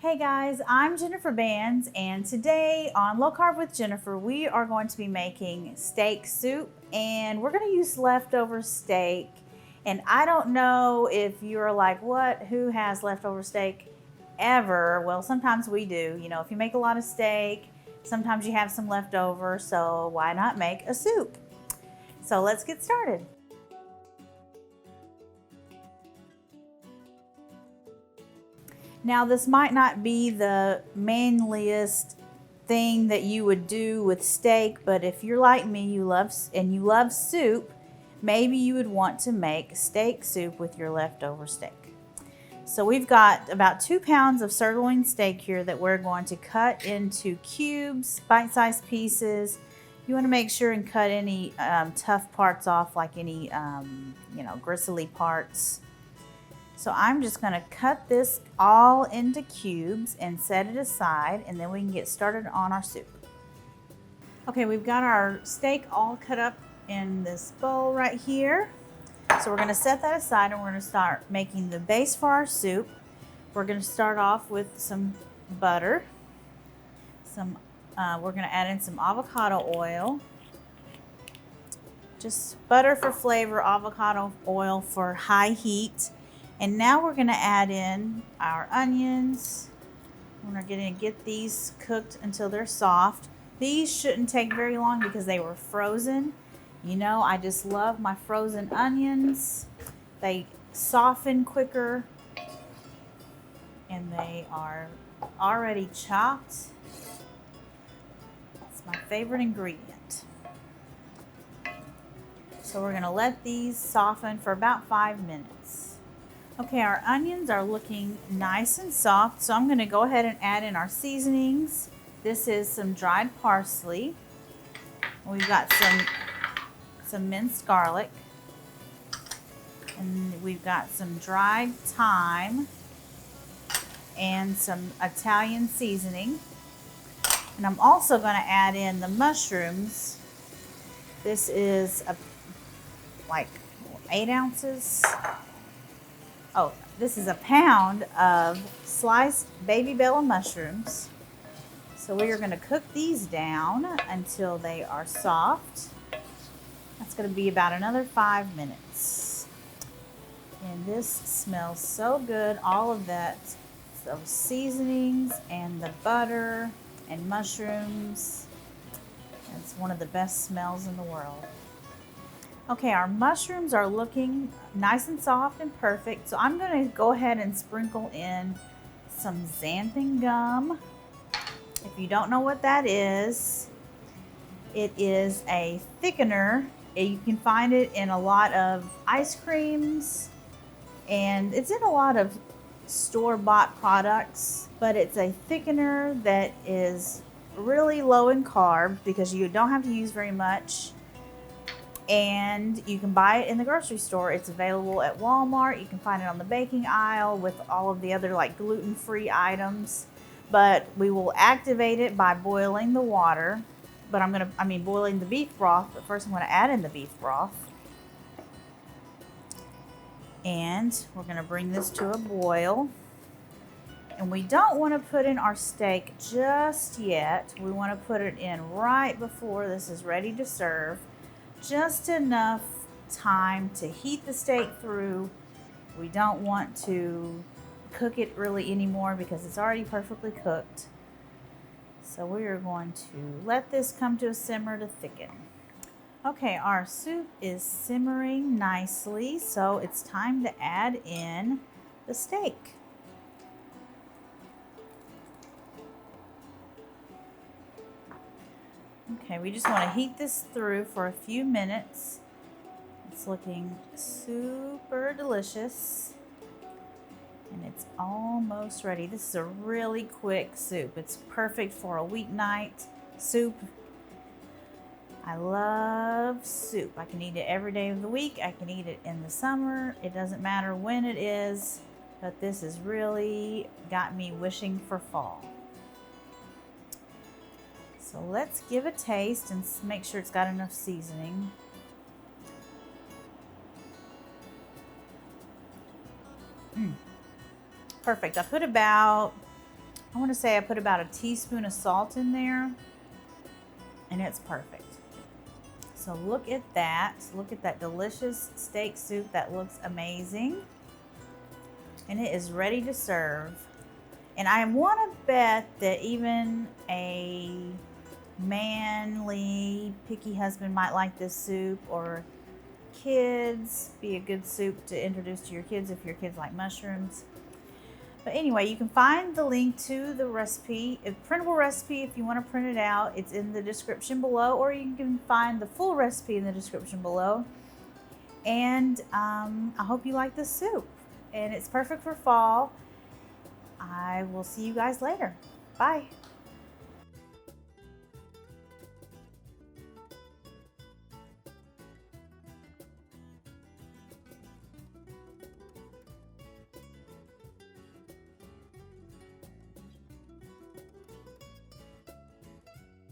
Hey guys, I'm Jennifer Bands, and today on Low Carb with Jennifer, we are going to be making steak soup, and we're going to use leftover steak. And I don't know if you're like, what? Who has leftover steak ever? Well, sometimes we do. You know, if you make a lot of steak, sometimes you have some leftover, so why not make a soup? So let's get started. Now, this might not be the manliest thing that you would do with steak, but if you're like me, you love soup, maybe you would want to make steak soup with your leftover steak. So we've got about 2 pounds of sirloin steak here that we're going to cut into cubes, bite-sized pieces. You want to make sure and cut any tough parts off, like any gristly parts. So I'm just going to cut this all into cubes and set it aside, and then we can get started on our soup. Okay, we've got our steak all cut up in this bowl right here. So we're going to set that aside, and we're going to start making the base for our soup. We're going to start off with some butter. We're going to add in some avocado oil. Just butter for flavor, avocado oil for high heat. And now we're going to add in our onions. We're going to get these cooked until they're soft. These shouldn't take very long because they were frozen. You know, I just love my frozen onions. They soften quicker and they are already chopped. It's my favorite ingredient. So we're going to let these soften for about 5 minutes. Okay, our onions are looking nice and soft, so I'm going to go ahead and add in our seasonings. This is some dried parsley. We've got some minced garlic. And we've got some dried thyme and some Italian seasoning. And I'm also going to add in the mushrooms. This is like 8 ounces. Oh, this is a pound of sliced baby bella mushrooms. So we are going to cook these down until they are soft. That's going to be about another 5 minutes. And this smells so good. All of that, those seasonings and the butter and mushrooms. It's one of the best smells in the world. Okay, our mushrooms are looking nice and soft and perfect. So I'm going to go ahead and sprinkle in some xanthan gum. If you don't know what that is, it is a thickener. You can find it in a lot of ice creams, and it's in a lot of store-bought products, but it's a thickener that is really low in carbs because you don't have to use very much. And you can buy it in the grocery store. It's available at Walmart. You can find it on the baking aisle with all of the other like gluten-free items. But we will activate it by boiling the water. But boiling the beef broth. But first I'm going to add in the beef broth. And we're going to bring this to a boil. And we don't want to put in our steak just yet. We want to put it in right before this is ready to serve. Just enough time to heat the steak through. We don't want to cook it really anymore because it's already perfectly cooked. So we are going to let this come to a simmer to thicken. Okay, our soup is simmering nicely, so it's time to add in the steak. Okay, we just want to heat this through for a few minutes. It's looking super delicious. And it's almost ready. This is a really quick soup. It's perfect for a weeknight soup. I love soup. I can eat it every day of the week. I can eat it in the summer. It doesn't matter when it is, but this has really got me wishing for fall. So let's give a taste and make sure it's got enough seasoning. Perfect. I put about I want to say I put about a teaspoon of salt in there, and it's perfect. So look at that. Look at that delicious steak soup. That looks amazing. And it is ready to serve. And I want to bet that even a manly, picky husband might like this soup, or kids, be a good soup to introduce to your kids if your kids like mushrooms. But anyway, you can find the link to the recipe, a printable recipe if you want to print it out. It's in the description below, or you can find the full recipe in the description below. And I hope you like this soup. And it's perfect for fall. I will see you guys later. Bye.